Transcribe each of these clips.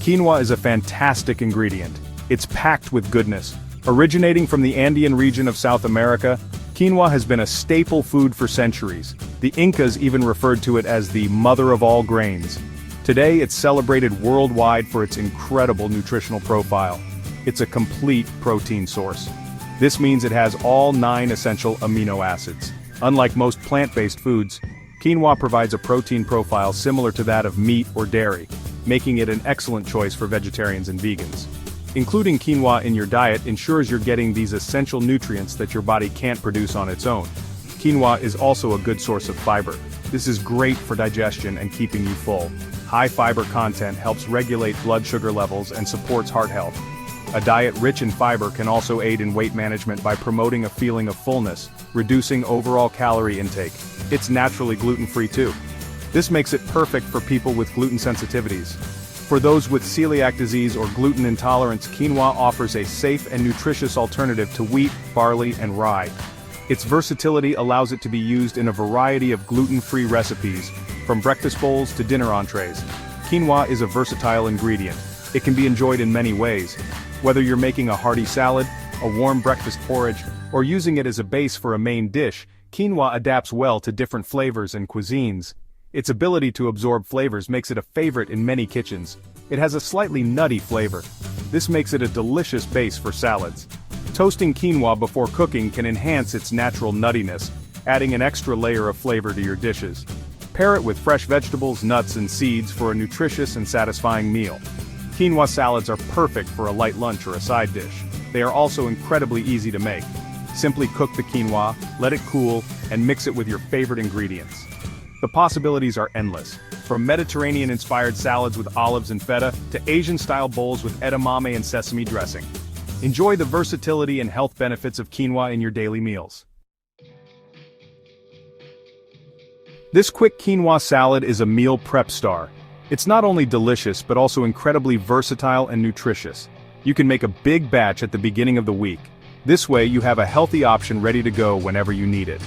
Quinoa is a fantastic ingredient. It's packed with goodness. Originating from the Andean region of South America, quinoa has been a staple food for centuries. The Incas even referred to it as the mother of all grains. Today it's celebrated worldwide for its incredible nutritional profile. It's a complete protein source. This means it has all 9 essential amino acids. Unlike most plant-based foods, quinoa provides a protein profile similar to that of meat or dairy, making it an excellent choice for vegetarians and vegans. Including quinoa in your diet ensures you're getting these essential nutrients that your body can't produce on its own. Quinoa is also a good source of fiber. This is great for digestion and keeping you full. High fiber content helps regulate blood sugar levels and supports heart health. A diet rich in fiber can also aid in weight management by promoting a feeling of fullness, reducing overall calorie intake. It's naturally gluten-free too. This makes it perfect for people with gluten sensitivities. For those with celiac disease or gluten intolerance, quinoa offers a safe and nutritious alternative to wheat, barley, and rye. Its versatility allows it to be used in a variety of gluten-free recipes, from breakfast bowls to dinner entrees. Quinoa is a versatile ingredient. It can be enjoyed in many ways. Whether you're making a hearty salad, a warm breakfast porridge, or using it as a base for a main dish, quinoa adapts well to different flavors and cuisines. Its ability to absorb flavors makes it a favorite in many kitchens. It has a slightly nutty flavor. This makes it a delicious base for salads. Toasting quinoa before cooking can enhance its natural nuttiness, adding an extra layer of flavor to your dishes. Pair it with fresh vegetables, nuts, and seeds for a nutritious and satisfying meal. Quinoa salads are perfect for a light lunch or a side dish. They are also incredibly easy to make. Simply cook the quinoa, let it cool, and mix it with your favorite ingredients. The possibilities are endless, from Mediterranean-inspired salads with olives and feta to Asian-style bowls with edamame and sesame dressing. Enjoy the versatility and health benefits of quinoa in your daily meals. This quick quinoa salad is a meal prep star. It's not only delicious but also incredibly versatile and nutritious. You can make a big batch at the beginning of the week. This way you have a healthy option ready to go whenever you need it.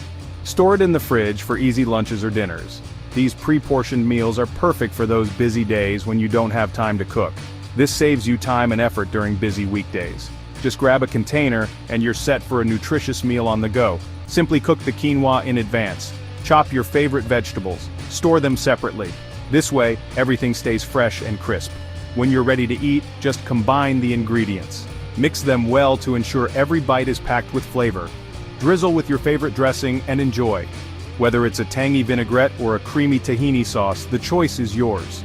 Store it in the fridge for easy lunches or dinners. These pre-portioned meals are perfect for those busy days when you don't have time to cook. This saves you time and effort during busy weekdays. Just grab a container and you're set for a nutritious meal on the go. Simply cook the quinoa in advance. Chop your favorite vegetables. Store them separately. This way, everything stays fresh and crisp. When you're ready to eat, just combine the ingredients. Mix them well to ensure every bite is packed with flavor. Drizzle with your favorite dressing and enjoy. Whether it's a tangy vinaigrette or a creamy tahini sauce, the choice is yours.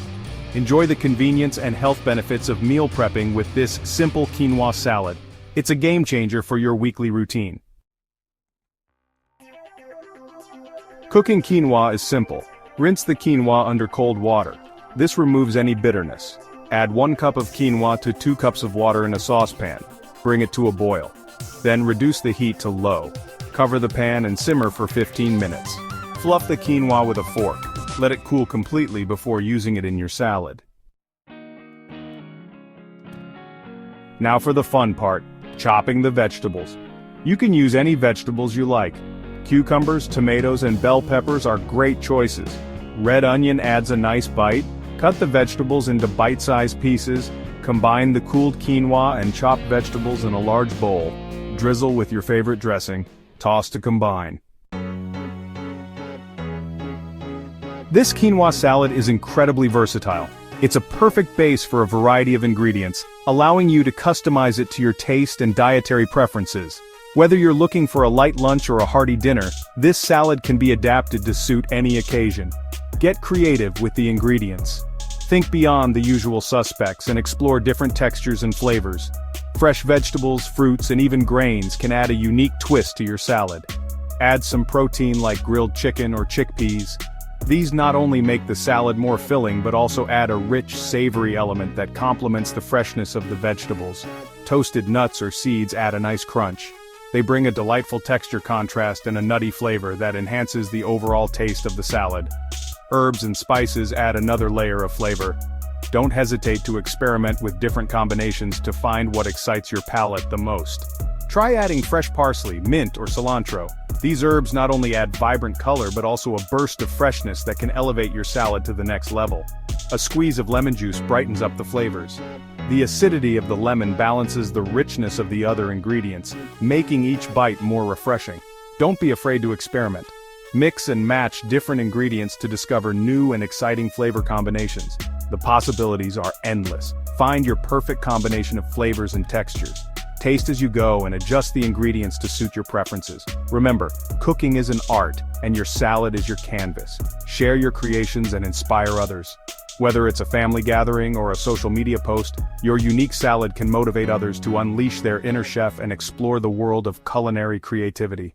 Enjoy the convenience and health benefits of meal prepping with this simple quinoa salad. It's a game changer for your weekly routine. Cooking quinoa is simple. Rinse the quinoa under cold water. This removes any bitterness. Add 1 cup of quinoa to 2 cups of water in a saucepan. Bring it to a boil. Then reduce the heat to low. Cover the pan and simmer for 15 minutes. Fluff the quinoa with a fork. Let it cool completely before using it in your salad. Now for the fun part, chopping the vegetables. You can use any vegetables you like. Cucumbers, tomatoes, and bell peppers are great choices. Red onion adds a nice bite. Cut the vegetables into bite-sized pieces. Combine the cooled quinoa and chopped vegetables in a large bowl. Drizzle with your favorite dressing. Toss to combine. This quinoa salad is incredibly versatile. It's a perfect base for a variety of ingredients, allowing you to customize it to your taste and dietary preferences. Whether you're looking for a light lunch or a hearty dinner, this salad can be adapted to suit any occasion. Get creative with the ingredients. Think beyond the usual suspects and explore different textures and flavors. Fresh vegetables, fruits, and even grains can add a unique twist to your salad. Add some protein like grilled chicken or chickpeas. These not only make the salad more filling but also add a rich, savory element that complements the freshness of the vegetables. Toasted nuts or seeds add a nice crunch. They bring a delightful texture contrast and a nutty flavor that enhances the overall taste of the salad. Herbs and spices add another layer of flavor. Don't hesitate to experiment with different combinations to find what excites your palate the most. Try adding fresh parsley, mint, or cilantro. These herbs not only add vibrant color but also a burst of freshness that can elevate your salad to the next level. A squeeze of lemon juice brightens up the flavors. The acidity of the lemon balances the richness of the other ingredients, making each bite more refreshing. Don't be afraid to experiment. Mix and match different ingredients to discover new and exciting flavor combinations. The possibilities are endless. Find your perfect combination of flavors and textures. Taste as you go and adjust the ingredients to suit your preferences. Remember, cooking is an art, and your salad is your canvas. Share your creations and inspire others. Whether it's a family gathering or a social media post, your unique salad can motivate others to unleash their inner chef and explore the world of culinary creativity.